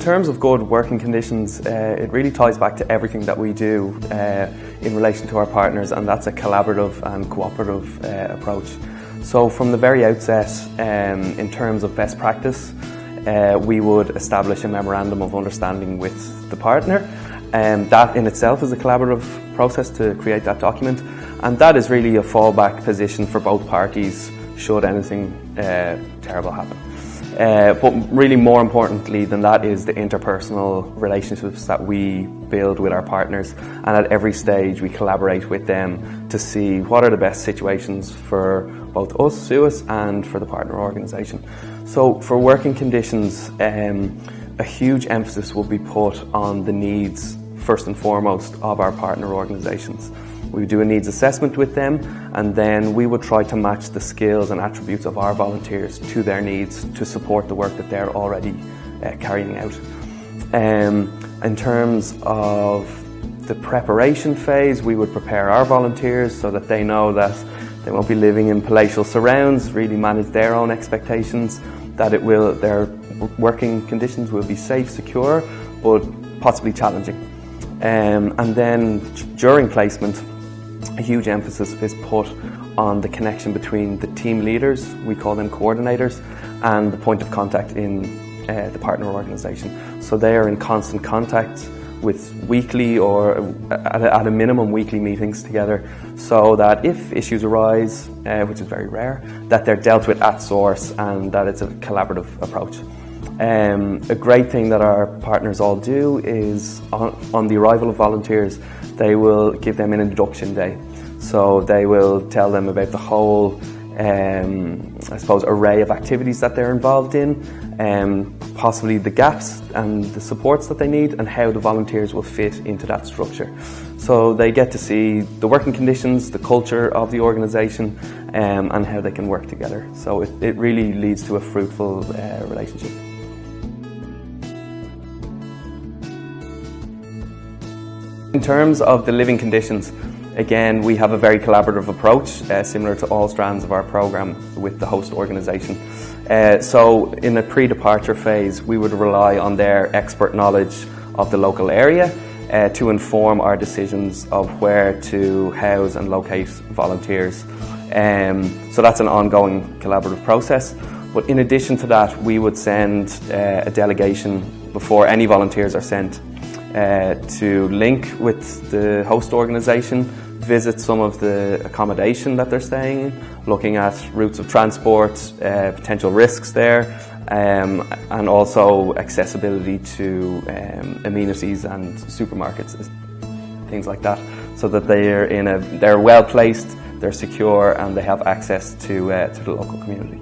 In terms of good working conditions, it really ties back to everything that we do in relation to our partners, and that's a collaborative and cooperative approach. So from the very outset, in terms of best practice, we would establish a memorandum of understanding with the partner. That in itself is a collaborative process to create that document, and that is really a fallback position for both parties should anything terrible happen. But really more importantly than that is the interpersonal relationships that we build with our partners, and at every stage we collaborate with them to see what are the best situations for both us, SUAS, and for the partner organisation. So for working conditions, a huge emphasis will be put on the needs first and foremost of our partner organisations. We do a needs assessment with them, and then we would try to match the skills and attributes of our volunteers to their needs to support the work that they're already carrying out. In terms of the preparation phase, we would prepare our volunteers so that they know that they won't be living in palatial surrounds, really manage their own expectations, that their working conditions will be safe, secure, but possibly challenging. And then during placement, a huge emphasis is put on the connection between the team leaders, we call them coordinators, and the point of contact in the partner organisation. So they are in constant contact with weekly or at a minimum weekly meetings together, so that if issues arise, which is very rare, that they're dealt with at source and that it's a collaborative approach. A great thing that our partners all do is on the arrival of volunteers, they will give them an induction day. So they will tell them about the whole, I suppose, array of activities that they're involved in, possibly the gaps and the supports that they need, and how the volunteers will fit into that structure. So they get to see the working conditions, the culture of the organisation, and how they can work together. So it really leads to a fruitful relationship. In terms of the living conditions, again, we have a very collaborative approach, similar to all strands of our programme with the host organisation. So in a pre-departure phase, we would rely on their expert knowledge of the local area to inform our decisions of where to house and locate volunteers. So that's an ongoing collaborative process. But in addition to that, we would send a delegation before any volunteers are sent to link with the host organisation, visit some of the accommodation that they're staying in, looking at routes of transport, potential risks there, and also accessibility to amenities and supermarkets, things like that, so that they're well placed, they're secure, and they have access to the local community.